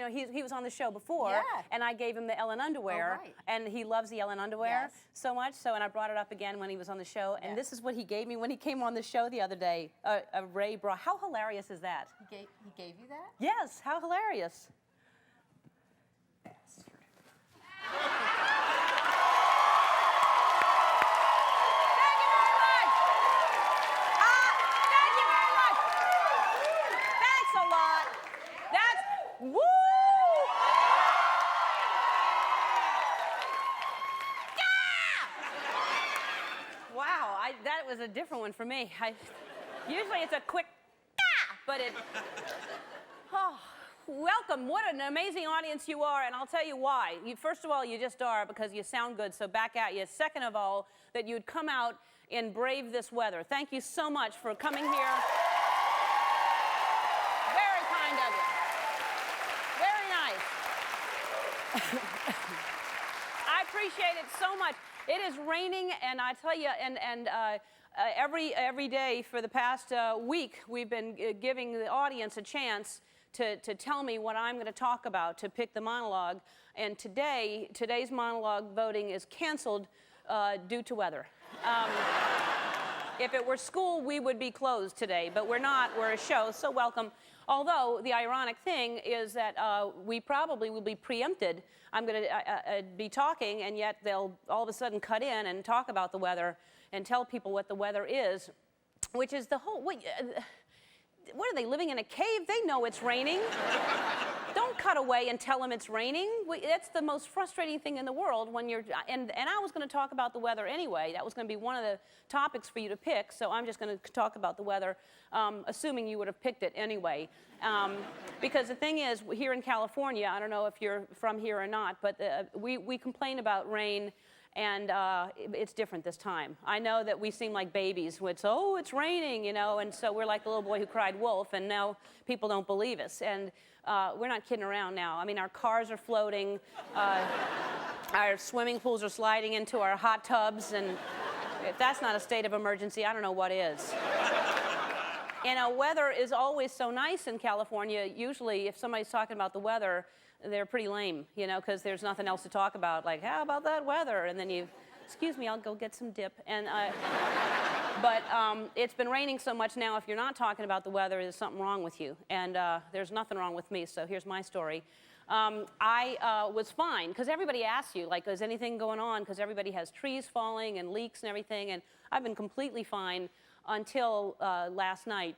You know, he was on the show before, Yeah. and I gave him the Ellen underwear, Oh, right. and he loves the Ellen underwear so much. So, and I brought it up again when he was on the show, and this is what he gave me when he came on the show the other day. A Ray bra. How hilarious is that? He gave you that? Yes. How hilarious. Woo! Wow, that was a different one for me. Usually it's a quick but it... Oh, welcome. What an amazing audience you are, and I'll tell you why. First of all, you just are because you sound good, so back at you. Second of all, that you'd come out and brave this weather. Thank you so much for coming here. Very kind of you. I appreciate it so much. It is raining, and I tell you, every day for the past week, we've been giving the audience a chance to tell me what I'm going to talk about, to pick the monologue. And today's monologue voting is canceled due to weather. If it were school, we would be closed today, but we're not. We're a show, so welcome. Although, the ironic thing is that we probably will be preempted. I'm going to be talking, and yet they'll all of a sudden cut in and talk about the weather and tell people what the weather is, which is the whole... What are they, living in a cave? They know it's raining. Don't cut away and tell them it's raining. That's the most frustrating thing in the world when you're... And I was going to talk about the weather anyway. That was going to be one of the topics for you to pick, so I'm just going to talk about the weather, assuming you would have picked it anyway. Because the thing is, here in California, I don't know if you're from here or not, but we complain about rain, and it's different this time. I know that we seem like babies. It's raining, you know, and so we're like the little boy who cried wolf, and now people don't believe us. And we're not kidding around now. I mean, our cars are floating, our swimming pools are sliding into our hot tubs, and if that's not a state of emergency, I don't know what is. And weather is always so nice in California. Usually, if somebody's talking about the weather, they're pretty lame, you know, because there's nothing else to talk about. Like, how about that weather? And then excuse me, I'll go get some dip. And but it's been raining so much now. If you're not talking about the weather, there's something wrong with you. And there's nothing wrong with me. So here's my story. I was fine because everybody asks you, like, is anything going on? Because everybody has trees falling and leaks and everything. And I've been completely fine until last night.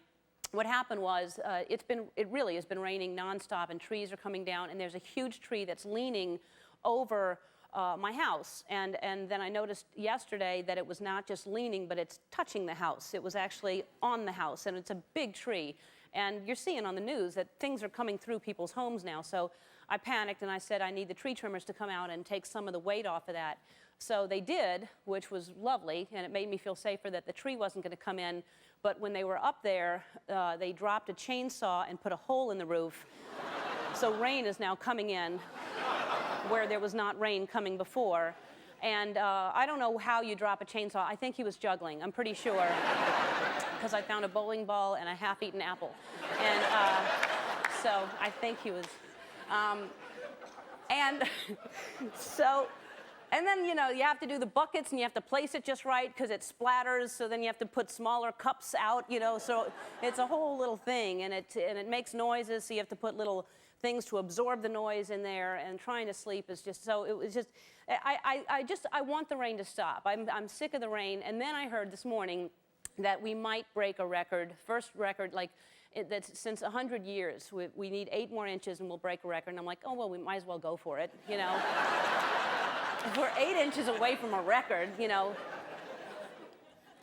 What happened was, it really has been raining nonstop, and trees are coming down, and there's a huge tree that's leaning over my house. And then I noticed yesterday that it was not just leaning, but it's touching the house. It was actually on the house, and it's a big tree. And you're seeing on the news that things are coming through people's homes now. So I panicked, and I said, I need the tree trimmers to come out and take some of the weight off of that. So they did, which was lovely, and it made me feel safer that the tree wasn't going to come in. But when they were up there, they dropped a chainsaw and put a hole in the roof. So rain is now coming in where there was not rain coming before. And I don't know how you drop a chainsaw. I think he was juggling, I'm pretty sure, because I found a bowling ball and a half-eaten apple. And so I think he was... And then, you know, you have to do the buckets, and you have to place it just right because it splatters, so then you have to put smaller cups out, you know, so it's a whole little thing, and it makes noises, so you have to put little things to absorb the noise in there, and trying to sleep is just, so it was just, I want the rain to stop. I'm sick of the rain, and then I heard this morning that we might break a record, first record, like, that's since 100 years. We need 8 more inches, and we'll break a record, and I'm like, oh, well, we might as well go for it, you know. If we're 8 inches away from a record, you know,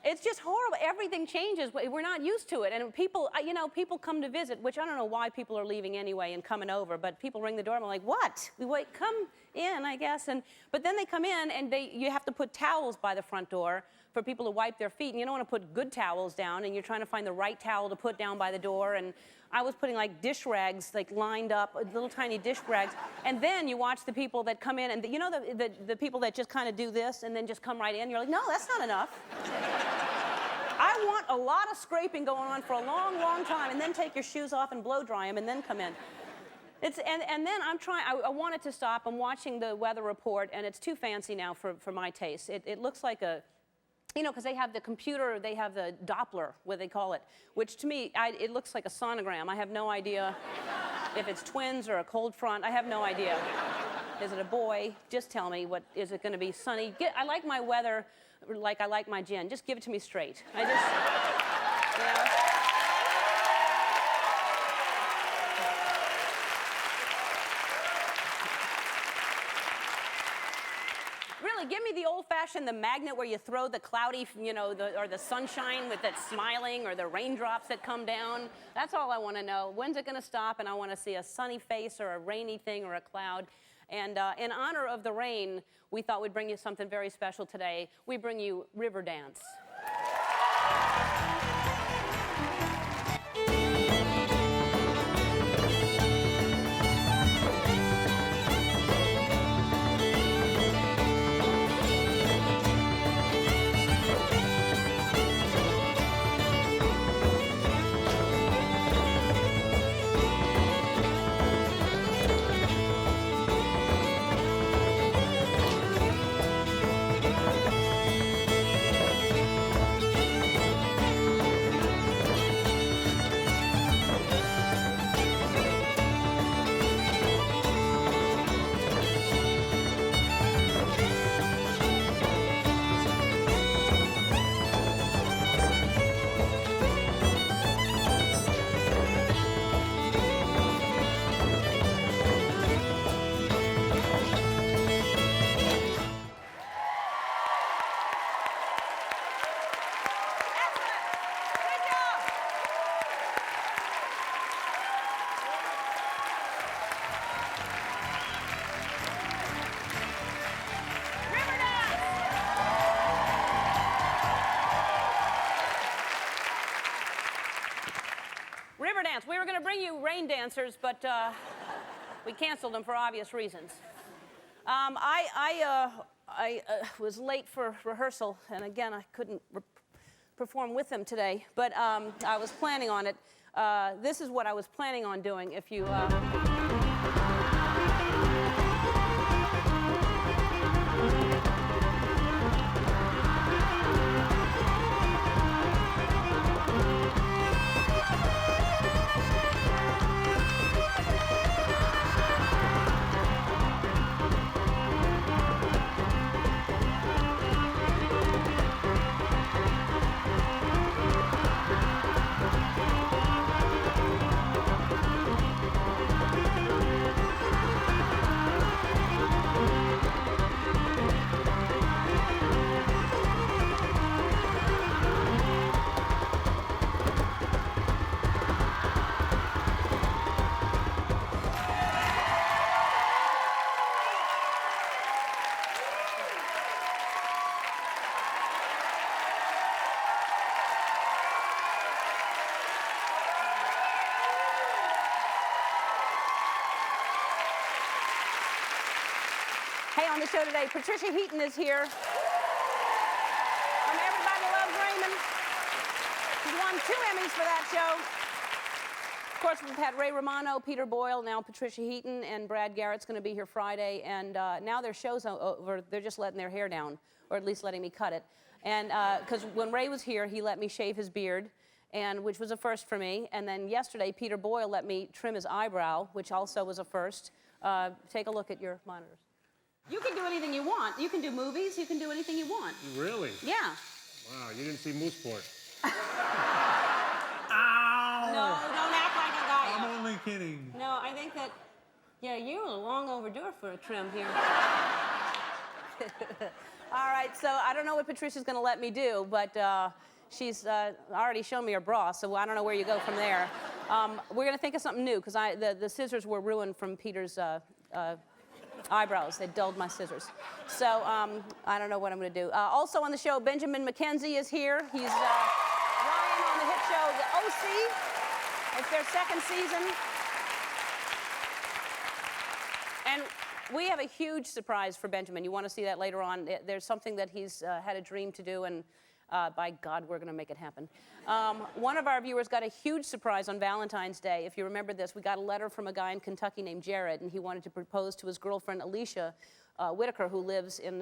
it's just horrible. Everything changes. We're not used to it. And people, you know, people come to visit, which I don't know why people are leaving anyway and coming over, but people ring the door and I'm like, what? Wait, come in, I guess. But then they come in and you have to put towels by the front door for people to wipe their feet. And you don't want to put good towels down, and you're trying to find the right towel to put down by the door. And I was putting like dish rags like lined up, little tiny dish rags. And then you watch the people that come in, and you know the people that just kind of do this and then just come right in. You're like, no, that's not enough. I want a lot of scraping going on for a long, long time, and then take your shoes off and blow dry them and then come in. And then I'm trying, I want it to stop. I'm watching the weather report, and it's too fancy now for my taste. It looks like a, you know, because they have the computer, they have the Doppler, what they call it, which to me, it looks like a sonogram. I have no idea if it's twins or a cold front. I have no idea. Is it a boy? Just tell me, what, is it going to be sunny? I like my weather like I like my gin. Just give it to me straight. I just, you know. Really, give me the old-fashioned, the magnet where you throw the cloudy, you know, or the sunshine with that smiling, or the raindrops that come down. That's all I want to know. When's it going to stop? And I want to see a sunny face or a rainy thing or a cloud. And in honor of the rain, we thought we'd bring you something very special today. We bring you Riverdance. Riverdance. We were going to bring you rain dancers, but we canceled them for obvious reasons. I was late for rehearsal, and again, I couldn't perform with them today, but I was planning on it. This is what I was planning on doing if you... Hey, on the show today, Patricia Heaton is here. From Everybody Loves Raymond. She's won 2 Emmys for that show. Of course, we've had Ray Romano, Peter Boyle, now Patricia Heaton, and Brad Garrett's going to be here Friday. And now their show's over. They're just letting their hair down, or at least letting me cut it. And because when Ray was here, he let me shave his beard, which was a first for me. And then yesterday, Peter Boyle let me trim his eyebrow, which also was a first. Take a look at your monitors. You can do anything you want. You can do movies. You can do anything you want. Really? Yeah. Wow, you didn't see Mooseport. Ow! No, don't act like I got you. I'm only kidding. No, I think that, yeah, you're long overdue for a trim here. All right, so I don't know what Patricia's going to let me do, but she's already shown me her bra, so I don't know where you go from there. We're going to think of something new, because the scissors were ruined from Peter's eyebrows. They dulled my scissors. So I don't know what I'm going to do. Also on the show, Benjamin McKenzie is here. He's Ryan on the hit show The OC. It's their 2nd season. And we have a huge surprise for Benjamin. You want to see that later on. There's something that he's had a dream to do, and By God, we're going to make it happen. One of our viewers got a huge surprise on Valentine's Day. If you remember this, we got a letter from a guy in Kentucky named Jared, and he wanted to propose to his girlfriend, Alicia Whitaker, who lives in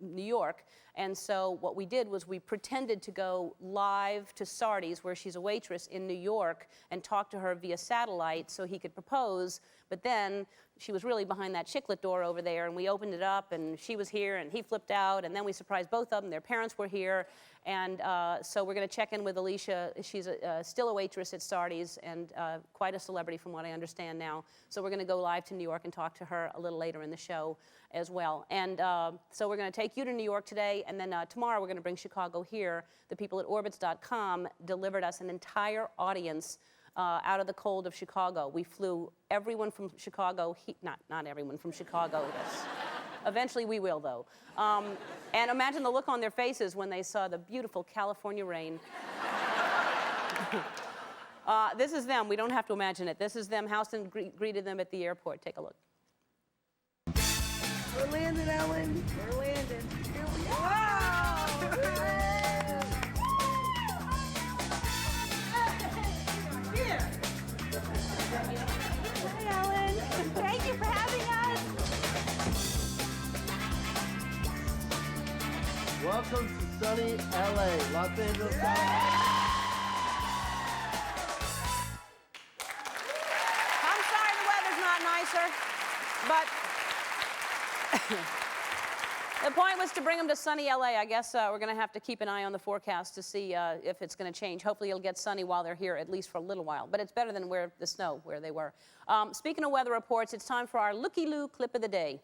New York. And so what we did was we pretended to go live to Sardi's, where she's a waitress in New York, and talk to her via satellite so he could propose. But then she was really behind that chiclet door over there, and we opened it up, and she was here, and he flipped out, and then we surprised both of them. Their parents were here, and so we're going to check in with Alicia. She's still a waitress at Sardi's, and quite a celebrity from what I understand now. So we're going to go live to New York and talk to her a little later in the show as well. And so we're going to take you to New York today, and then tomorrow we're going to bring Chicago here. The people at Orbitz.com delivered us an entire audience out of the cold of Chicago. We flew everyone from Chicago, not everyone from Chicago. Yes. Eventually we will, though. And imagine the look on their faces when they saw the beautiful California rain. This is them. We don't have to imagine it. This is them. Houston greeted them at the airport. Take a look. We're landing, Ellen. We're landing. Here we go. Wow! Here. Hi, Ellen. Thank you for having us. Welcome to sunny LA, Los Angeles, California. I'm sorry the weather's not nicer, but the point was to bring them to sunny LA. I guess we're going to have to keep an eye on the forecast to see if it's going to change. Hopefully it'll get sunny while they're here, at least for a little while. But it's better than the snow where they were. Speaking of weather reports, it's time for our Looky-Loo clip of the day.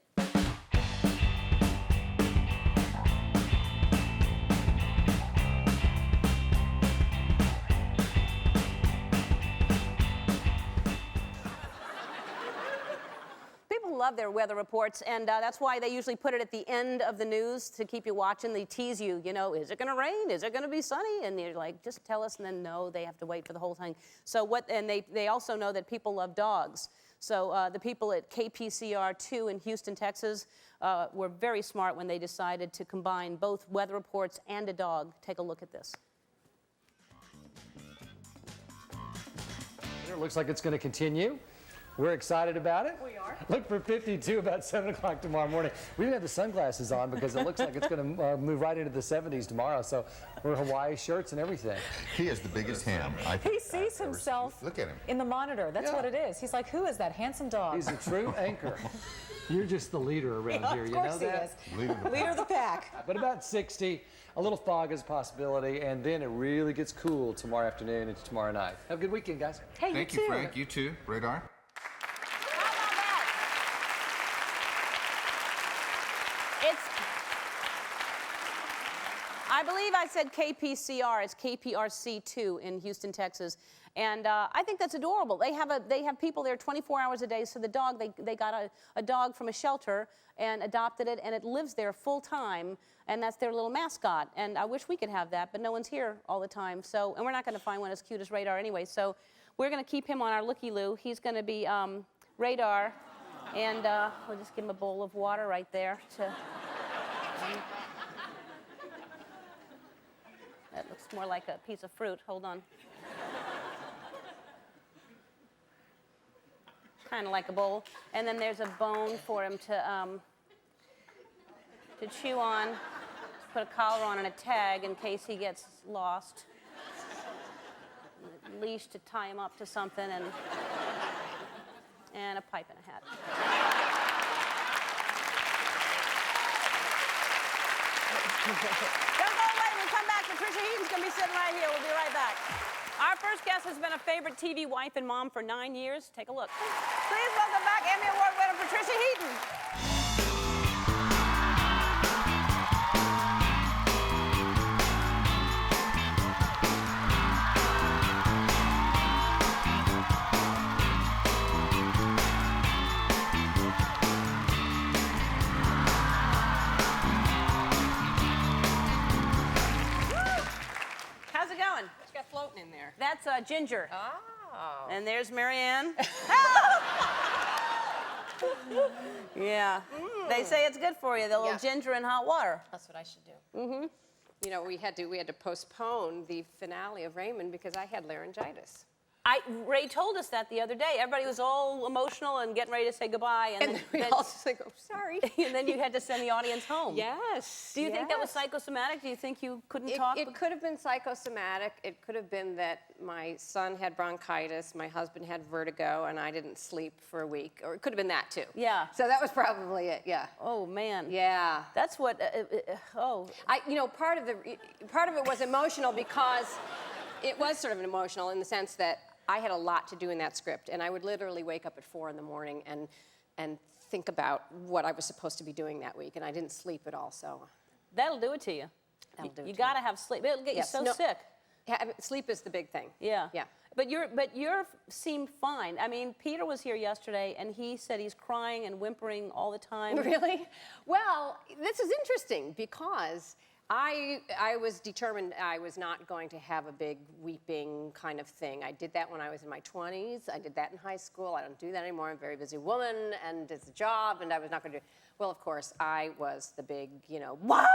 Love their weather reports, and that's why they usually put it at the end of the news to keep you watching. They tease you, you know, is it going to rain? Is it going to be sunny? And you're like, just tell us, and then no, they have to wait for the whole thing. So and they also know that people love dogs. So the people at KPCR2 in Houston, Texas, were very smart when they decided to combine both weather reports and a dog. Take a look at this. It looks like it's going to continue. We're excited about it. We are. Look for 52 about 7 o'clock tomorrow morning. We didn't have the sunglasses on because it looks like it's going to move right into the 70s tomorrow. So we're Hawaii shirts and everything. He is the biggest ham I think He sees himself Look at him. in the monitor. That's what it is. He's like, who is that handsome dog? He's a true anchor. You're just the leader around here. Of You course know that? he is. Leader of the pack. But about 60, a little fog is a possibility, and then it really gets cool tomorrow afternoon into tomorrow night. Have a good weekend, guys. Hey, Thank you you, too. Frank. You too. Radar. I believe I said KPCR. It's KPRC2 in Houston, Texas. And I think that's adorable. They have people there 24 hours a day. So the dog, they got a dog from a shelter and adopted it, and it lives there full time. And that's their little mascot. And I wish we could have that, but no one's here all the time. So, and we're not going to find one as cute as Radar anyway. So we're going to keep him on our Looky-Loo. He's going to be Radar. And we'll just give him a bowl of water right there to... That looks more like a piece of fruit. Hold on. Kind of like a bowl. And then there's a bone for him to chew on. Put a collar on and a tag in case he gets lost. A leash to tie him up to something, and a pipe and a hat. Don't go away. When we come back, Patricia Heaton's going to be sitting right here. We'll be right back. Our first guest has been a favorite TV wife and mom for 9 years. Take a look. Please welcome back Emmy Award winner Patricia Heaton. How's it going? What you got floating in there? That's Ginger. Oh. And there's Marianne. Yeah. They say it's good for you, the little Yeah. ginger in hot water. That's what I should do. you know, we had to postpone the finale of Raymond because I had laryngitis. Ray told us that the other day. Everybody was all emotional and getting ready to say goodbye. And then we all just like, oh, sorry. And then you had to send the audience home. Yes. Do you think that was psychosomatic? Do you think you couldn't talk? It could have been psychosomatic. It could have been that my son had bronchitis, my husband had vertigo, and I didn't sleep for a week. Or it could have been that, too. Yeah. So that was probably it, yeah. Oh, man. Yeah. That's what, You know, part of it was emotional because it was sort of emotional in the sense that I had a lot to do in that script, and I would literally wake up at 4 in the morning and think about what I was supposed to be doing that week, and I didn't sleep at all, so. That'll do it to you. That'll do it You to gotta have sleep. It'll get you so sick. Sleep is the big thing. Yeah. Yeah. But you seemed fine. I mean, Peter was here yesterday, and he said he's crying and whimpering all the time. Really? Well, this is interesting because I was determined I was not going to have a big weeping kind of thing. I did that when I was in my 20s. I did that in high school. I don't do that anymore. I'm a very busy woman, and it's a job, and I was not going to do. Well, of course, I was the big, you know, wah,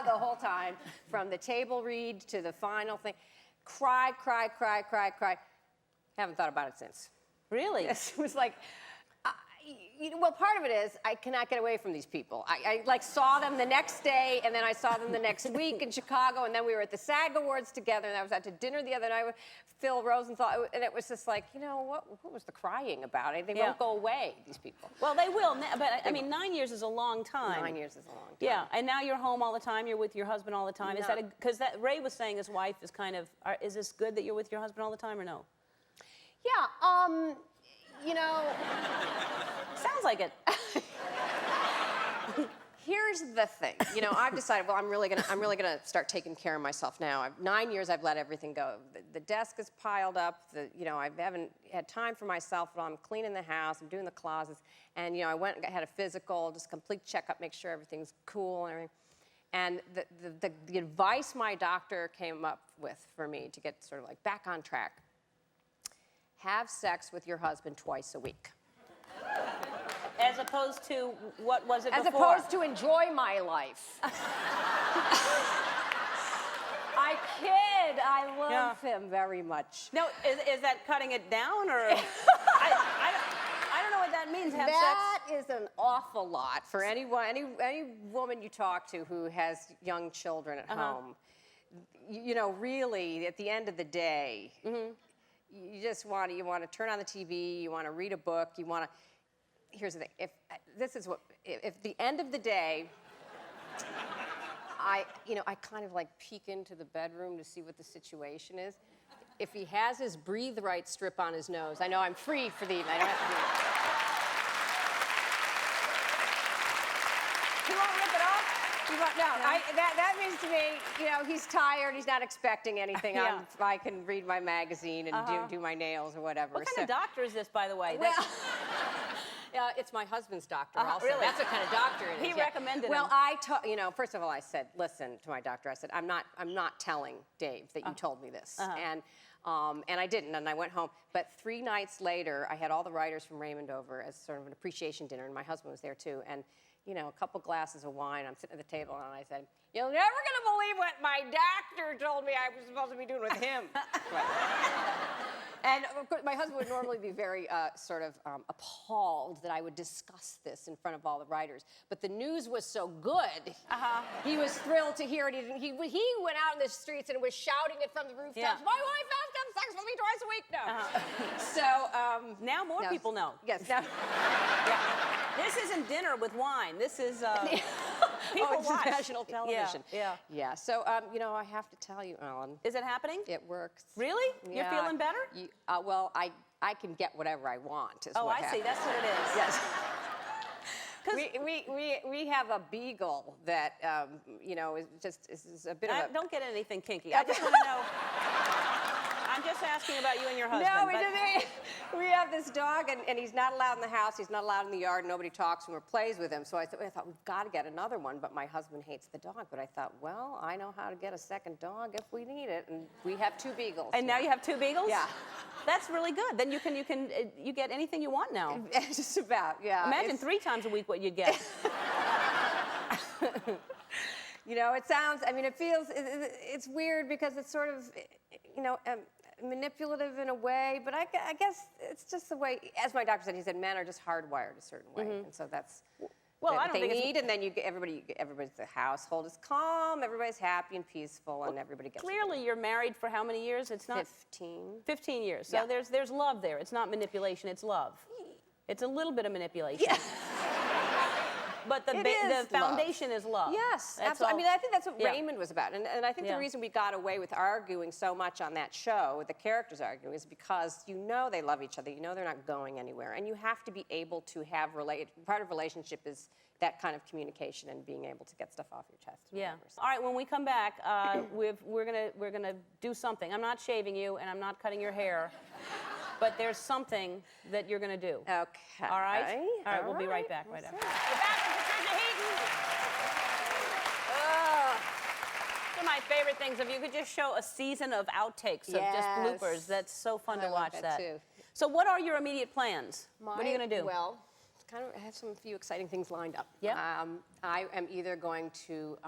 the whole time, from the table read to the final thing. Cry. Haven't thought about it since. Really? Yes, it was like. Well, part of it is I cannot get away from these people. I like saw them the next day, and then I saw them the next week in Chicago, and then we were at the SAG Awards together, and I was out to dinner the other night with Phil Rosenthal, and it was just like, you know, what was the crying about? They won't go away, these people. Well, they will, but I mean, 9 years is a long time. 9 years is a long time. Yeah, and now you're home all the time. You're with your husband all the time. Is No. that because that Ray was saying his wife is kind of? Is this good that you're with your husband all the time or no? Yeah. You know. Sounds like it. Here's the thing. You know, I've decided, well, I'm really gonna start taking care of myself now. 9 years I've let everything go. The desk is piled up. You know, I haven't had time for myself at all. I'm cleaning the house. I'm doing the closets. And, you know, I went and had a physical, just complete checkup, make sure everything's cool and everything. And the advice my doctor came up with for me to get sort of like back on track: have sex with your husband twice a week. As opposed to, what was it As before? opposed to enjoy my life. I kid. I love him very much. No, is that cutting it down, or? I don't know what that means, have That sex. is an awful lot for anyone, any woman you talk to who has young children at home. You know, really, at the end of the day, you just want to turn on the TV, you want to read a book, you want to. Here's the thing: if the end of the day, I kind of like peek into the bedroom to see what the situation is. If he has his breathe right strip on his nose, I know I'm free for the evening. I don't have to do it. He won't rip it off. That means to me, you know, he's tired. He's not expecting anything. Yeah. I can read my magazine and do my nails or whatever. What kind of doctor is this, by the way? Well, it's my husband's doctor also. Really? That's what kind of doctor it is. He recommended Well, him. you know, first of all, I said, listen to my doctor. I said, I'm not telling Dave that you told me this. And I didn't, and I went home. But 3 nights later, I had all the writers from Raymond over as sort of an appreciation dinner, and my husband was there too. And, you know, a couple glasses of wine, I'm sitting at the table, and I said, you're never gonna believe what my doctor told me I was supposed to be doing with him. And of course, my husband would normally be very sort of appalled that I would discuss this in front of all the writers. But the news was so good, he was thrilled to hear it. He went out in the streets and was shouting it from the rooftops. Yeah. My wife has to have sex with me twice a week now. So Now more people know. Yes. Now, Yeah. This isn't dinner with wine. This is people it's watch. national television. Yeah. Yeah. So you know, I have to tell you, Ellen, Is it happening? it works. Really? You're Yeah. feeling better? Well, I can get whatever I want. Is Oh, what I see. happens. That's what it is. Yes. We have a beagle that you know is a bit of a. Don't get anything kinky. I just want to know. I'm just asking about you and your husband. No, but- we have this dog, and he's not allowed in the house. He's not allowed in the yard. Nobody talks to him or plays with him. So I thought we've got to get another one. But my husband hates the dog. But I thought, well, I know how to get a second dog if we need it. And we have 2 beagles. And now you have 2 beagles? Yeah. That's really good. Then you get anything you want now. Just about, yeah. Imagine 3 times a week what you'd get. You know, it sounds, I mean, it feels, it's weird because it's sort of, you know, manipulative in a way, but I guess it's just the way, as my doctor said, he said men are just hardwired a certain way, and so that's Well, I what don't they think it's- need, and then you get everybody's, the household is calm, everybody's happy and peaceful, and everybody gets Clearly, you're married for how many years? It's not 15. 15 years. So Yeah. there's love there. It's not manipulation. It's love. It's a little bit of manipulation. Yeah. But the It is love. foundation is love. Yes, That's absolutely. I all. mean, I think that's what Yeah. Raymond was about. And I think Yeah. the reason we got away with arguing so much on that show, with the characters arguing, is because you know they love each other. You know they're not going anywhere. And you have to be able to have part of relationship is that kind of communication and being able to get stuff off your chest. Yeah. whatever. So- All right. When we come back, we're gonna do something. I'm not shaving you, and I'm not cutting your hair, but there's something that you're gonna do. Okay. All right. All right. We'll be right back. Right after. We're back with Patricia Heaton. One of my favorite things, if you could just show a season of outtakes of just Yes. bloopers, that's so fun to I love watch that, that. too. So what are your immediate plans? What are you going to do? Well, I have some few exciting things lined up. Yep. I am either going to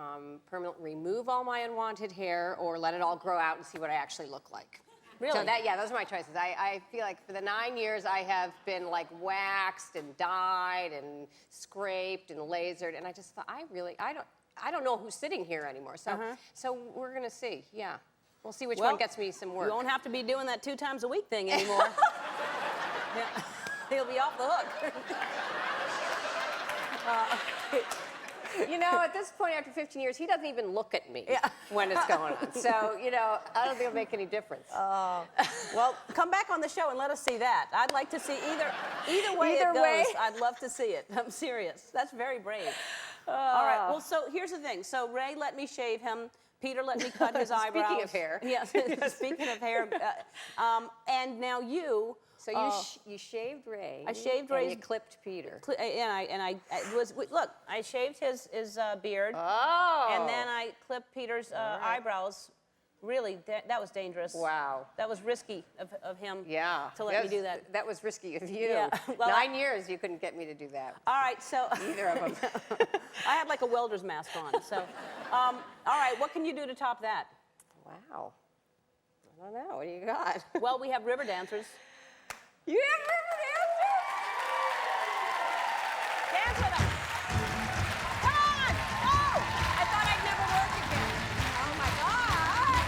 permanently remove all my unwanted hair or let it all grow out and see what I actually look like. Really? So those are my choices. I feel like for the 9 years I have been like waxed and dyed and scraped and lasered, and I just thought I don't know who's sitting here anymore. So we're gonna see. Yeah, we'll see which Well, one gets me some work. You won't have to be doing that 2 times a week thing anymore. Yeah. He'll be off the hook. You know, at this point, after 15 years, he doesn't even look at me when it's going on. So, you know, I don't think it'll make any difference. Well, come back on the show and let us see that. I'd like to see either way Either it goes. way. I'd love to see it. I'm serious. That's very brave. All right. Well, so here's the thing. So Ray let me shave him. Peter let me cut his eyebrows. Speaking of hair. Yes. Speaking of hair. And now you. So you shaved Ray. I shaved and Ray's- you clipped Peter. And I look. I shaved his beard. Oh. And then I clipped Peter's eyebrows. Really, that was dangerous. Wow. That was risky of him. Yeah. To let me do that. That was risky of you. Yeah. Well, 9 years you couldn't get me to do that. All right, so Either of them. I had like a welder's mask on. So, all right, what can you do to top that? Wow. I don't know. What do you got? Well, we have river dancers. You have Riverdance? Dance with them. Come on! Oh! I thought I'd never work again. Oh my God!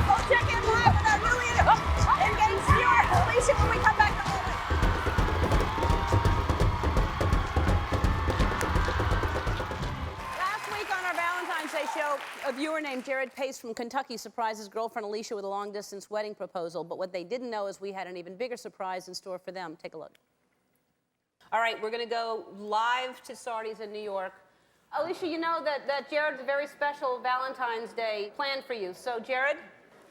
We'll check in live with our newly engaged viewer, Alicia, when we come back in a moment. Last week on our Valentine's Day show, a viewer named Jared Pace from Kentucky surprised his girlfriend Alicia with a long-distance wedding proposal. But what they didn't know is we had an even bigger surprise in store for them. Take a look. All right, we're going to go live to Sardi's in New York. Alicia, you know that Jared's a very special Valentine's Day planned for you. So, Jared?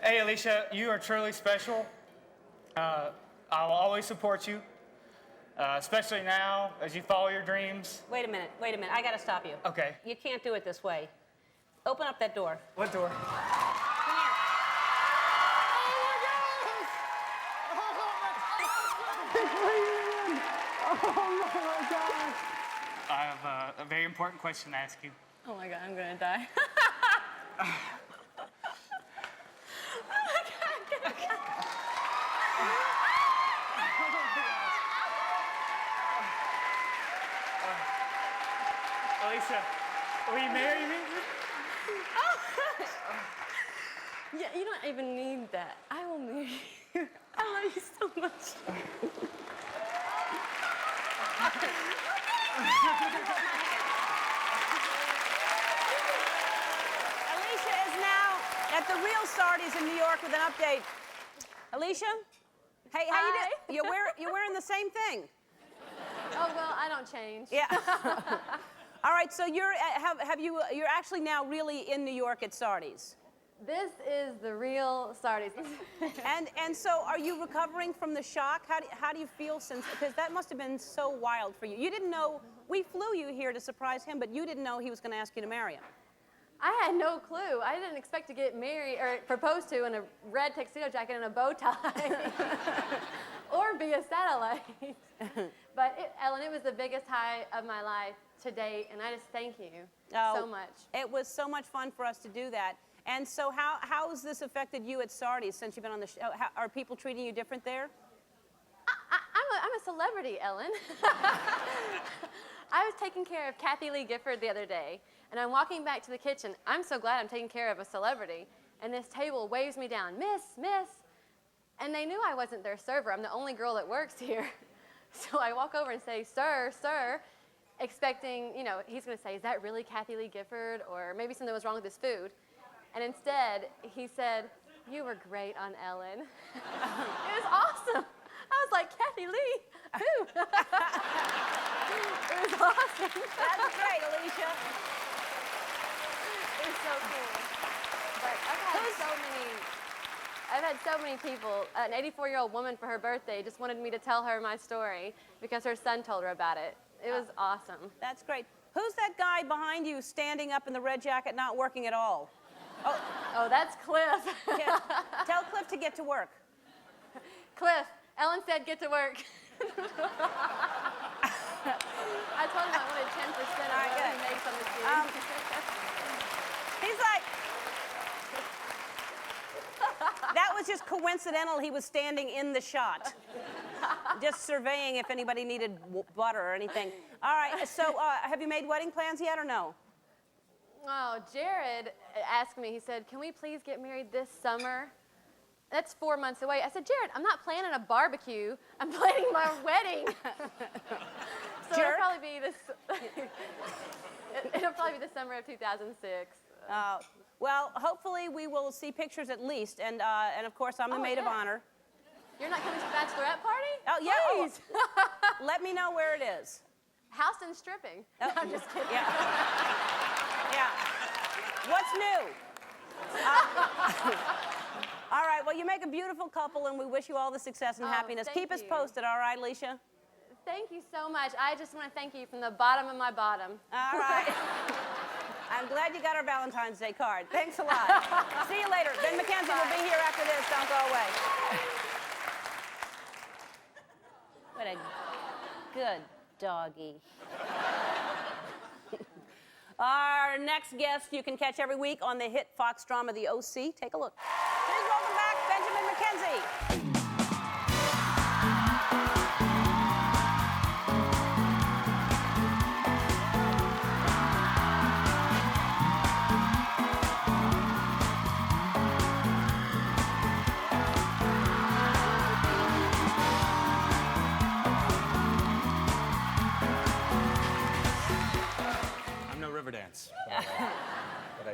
Hey, Alicia, you are truly special. I'll always support you, especially now as you follow your dreams. Wait a minute. I got to stop you. Okay. You can't do it this way. Open up that door. What door? Come here. I have a very important question to ask you. Oh my God, I'm gonna die. Alicia, will you marry me? Yeah, you don't even need that. I will marry you. I love you so much. Alicia is now at the real Sardi's in New York with an update. Alicia? Hey, how you doing? You're wearing the same thing. Oh, well, I don't change. Yeah. All right, so you're actually now really in New York at Sardi's. This is the real Sardi's. And so are you recovering from the shock? How do you feel since, because that must have been so wild for you. You didn't know, we flew you here to surprise him, but you didn't know he was going to ask you to marry him. I had no clue. I didn't expect to get married or proposed to in a red tuxedo jacket and a bow tie, or be a satellite. But Ellen, it was the biggest high of my life to date, and I just thank you so much. It was so much fun for us to do that. And so how has this affected you at Sardi's since you've been on the show? Are people treating you different there? I'm a celebrity, Ellen. I was taking care of Kathy Lee Gifford the other day, and I'm walking back to the kitchen. I'm so glad I'm taking care of a celebrity. And this table waves me down, miss. And they knew I wasn't their server. I'm the only girl that works here. So I walk over and say, sir, expecting, you know, he's going to say, is that really Kathy Lee Gifford? Or maybe something was wrong with his food. And instead, he said, you were great on Ellen. It was awesome. I was like, Kathy Lee, who? It was awesome. That's great, Alicia. It was so cool. But I've had so many people. An 84-year-old woman for her birthday just wanted me to tell her my story because her son told her about it. It was awesome. That's great. Who's that guy behind you standing up in the red jacket not working at all? Oh, that's Cliff. Yeah. Tell Cliff to get to work. Cliff, Ellen said get to work. I told him I wanted 10% of what he makes on the scene. He's like, that was just coincidental. He was standing in the shot, just surveying if anybody needed butter or anything. All right, so have you made wedding plans yet or no? Oh, Jared asked me, he said, can we please get married this summer? That's 4 months away. I said, Jared, I'm not planning a barbecue. I'm planning my wedding. So Jared? it'll probably be the summer of 2006. Well, hopefully we will see pictures at least, and of course I'm the maid of honor. You're not coming to the bachelorette party? Oh yeah. Please. Let me know where it is. Houston stripping. Oh, No, I'm just kidding. Yeah. Yeah. What's new? All right. Well, you make a beautiful couple, and we wish you all the success and happiness. Thank Keep us you. posted, all right, Alicia? Thank you so much. I just want to thank you from the bottom of my bottom. All right. I'm glad you got our Valentine's Day card. Thanks a lot. See you later. Ben McKenzie will be here after this. Don't go away. What a good doggy. Our next guest you can catch every week on the hit Fox drama The O.C. Take a look. Please welcome back Benjamin McKenzie. Riverdance.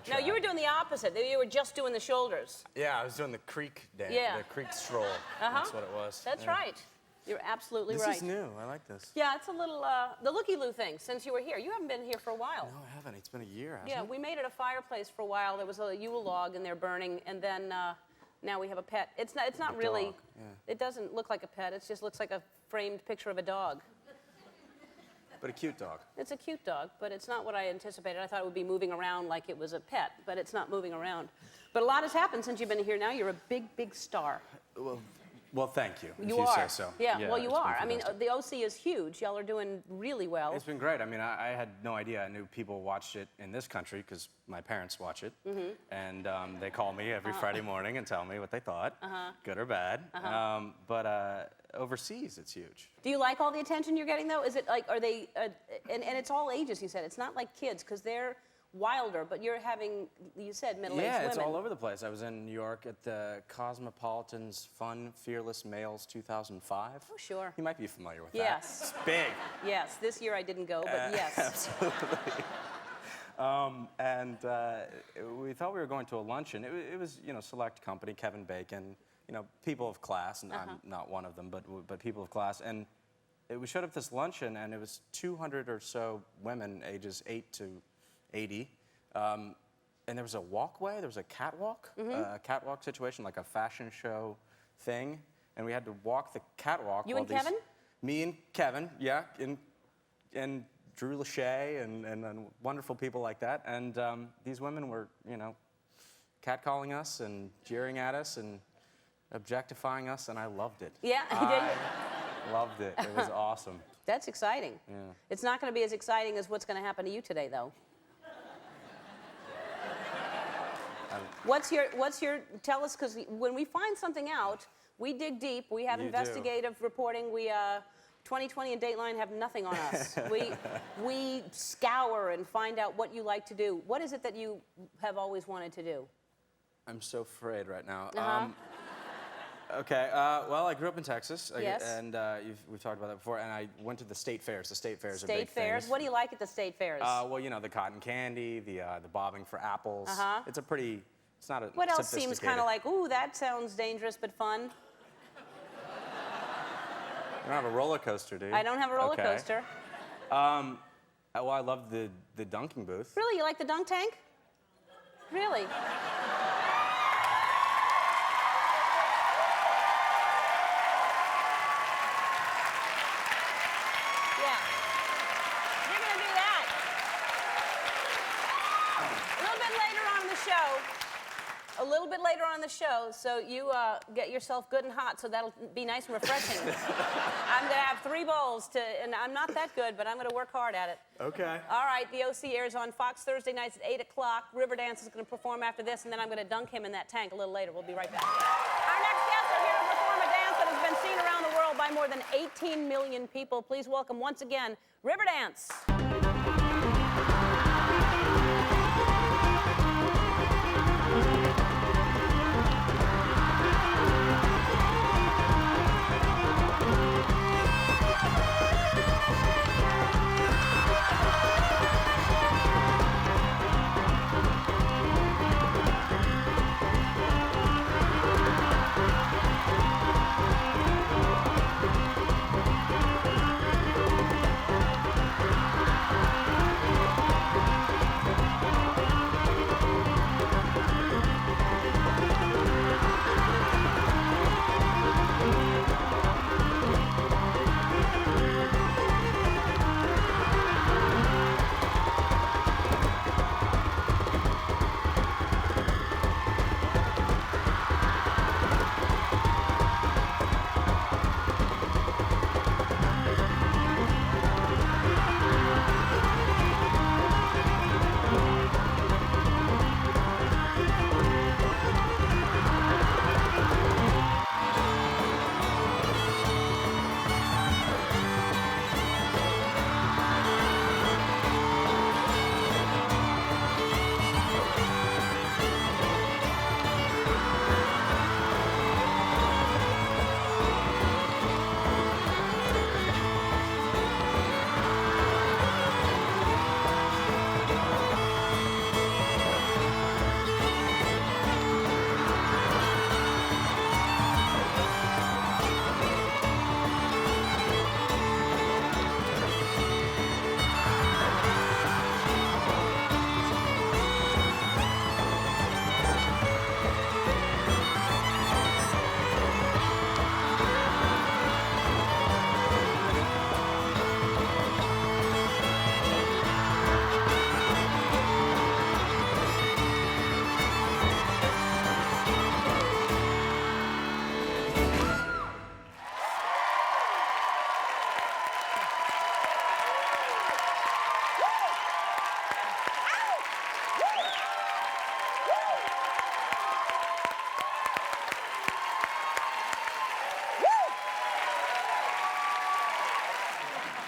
No, you were doing the opposite. You were just doing the shoulders. Yeah, I was doing the creek dance, the creek stroll. That's what it was. That's right. You're absolutely right. This is new. I like this. Yeah, it's a little, the looky-loo thing since you were here. You haven't been here for a while. No, I haven't. It's been a year, hasn't Yeah, it? we made it a fireplace for a while. There was a Yule log in there burning, and then now we have a pet. It's not really, dog, yeah. It doesn't look like a pet. It just looks like a framed picture of a dog. But a cute dog. It's a cute dog, but it's not what I anticipated. I thought it would be moving around like it was a pet, but it's not moving around. But a lot has happened since you've been here now. You're a big, big star. Well, thank you. If You you are. say so. Yeah, well, you it's been are. I mean, fantastic. the OC is huge. Y'all are doing really well. It's been great. I mean, I had no idea. I knew people watched it in this country because my parents watch it. And they call me every Friday morning and tell me what they thought, good or bad. But overseas, it's huge. Do you like all the attention you're getting, though? Is it like, are they, and it's all ages, you said. It's not like kids, because they're wilder, but you're having, you said, middle-aged women. Yeah, it's all over the place. I was in New York at the Cosmopolitan's Fun Fearless Males 2005. Oh, sure. You might be familiar with Yes. that. It's big. Yes, this year I didn't go, but yes. Absolutely. And we thought we were going to a luncheon. It was, you know, select company, Kevin Bacon, you know, people of class, and I'm not one of them, but people of class. And we showed up this luncheon, and it was 200 or so women, ages 8 to 80. And there was a walkway, there was a catwalk situation, like a fashion show thing. And we had to walk the catwalk. You and Kevin? Me and Kevin, yeah, and Drew Lachey and wonderful people like that. And these women were, you know, catcalling us and jeering at us and objectifying us, and I loved it. Yeah, I loved it. It was awesome. That's exciting. Yeah. It's not going to be as exciting as what's going to happen to you today, though. What's your, tell us, because when we find something out, we dig deep, we have You investigative reporting, we, 2020 and Dateline have nothing on us. we scour and find out what you like to do. What is it that you have always wanted to do? I'm so afraid right now. Okay, well, I grew up in Texas, Yes. and we've talked about that before, and I went to the state fairs. The state fairs are State big fairs? things. What do you like at the state fairs? Well, you know, the cotton candy, the bobbing for apples. It's a pretty, it's not a What else seems sophisticated- kind of like, ooh, that sounds dangerous but fun? You don't have a roller coaster, do you? I don't have a roller Okay. coaster. Well, I love the dunking booth. Really, you like the dunk tank? Really? Yeah. You're gonna do that. A little bit later on in the show. A little bit later on in the show, so you get yourself good and hot, so that'll be nice and refreshing. I'm gonna have 3 bowls and I'm not that good, but I'm gonna work hard at it. Okay. All right, the OC airs on Fox Thursday nights at 8 o'clock. Riverdance is going to perform after this, and then I'm going to dunk him in that tank a little later. We'll be right back. Our next guests are here to perform a dance that has been seen around the world by more than 18 million people. Please welcome once again, Riverdance.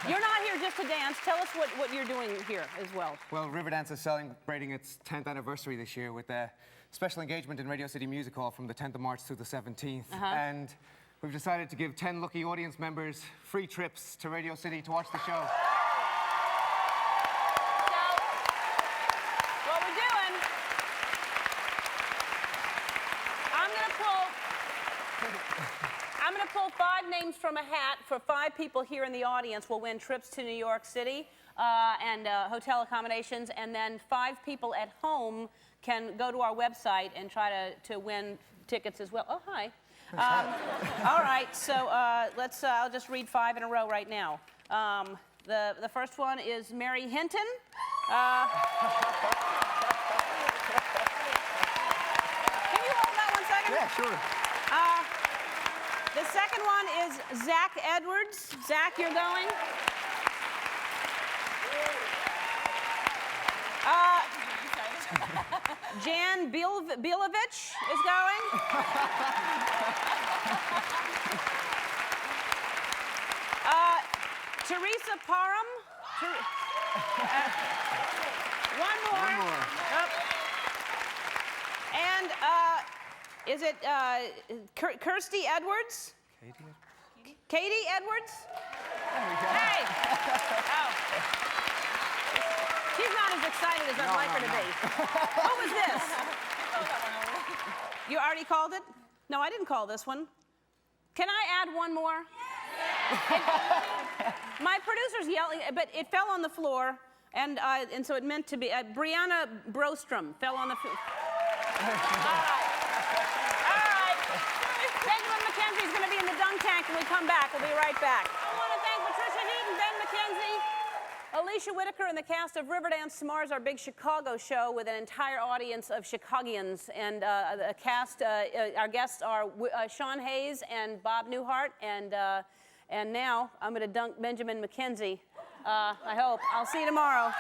You're not here just to dance. Tell us what you're doing here as well. Well, Riverdance is celebrating its 10th anniversary this year with a special engagement in Radio City Music Hall from the 10th of March to the 17th. And we've decided to give 10 lucky audience members free trips to Radio City to watch the show. What we're doing, I'm gonna pull 5 names from a hat for 5 people here in the audience will win trips to New York City and hotel accommodations, and then 5 people at home can go to our website and try to win tickets as well. Oh, hi. All right, so I'll just read 5 in a row right now. The first one is Mary Hinton. Can you hold that 1 second? Yeah, sure. The second one is Zach Edwards. Zach, you're going. Jan Bilovich is going. Teresa Parham. One more. Yep. And is it Kirsty Edwards? Katie Edwards? Hey! Oh. She's not as excited as I'd like her to be. What was this? You already called it? No, I didn't call this one. Can I add one more? My producer's yelling, but it fell on the floor, and so it meant to be. Brianna Brostrom fell on the floor. All right. Ben McKenzie is going to be in the dunk tank when we come back. We'll be right back. I want to thank Patricia Heaton, Ben McKenzie, Alicia Whitaker, and the cast of Riverdance. Tomorrow's our big Chicago show with an entire audience of Chicagians. And the cast, our guests are Sean Hayes and Bob Newhart. And now I'm going to dunk Benjamin McKenzie. I hope. I'll see you tomorrow.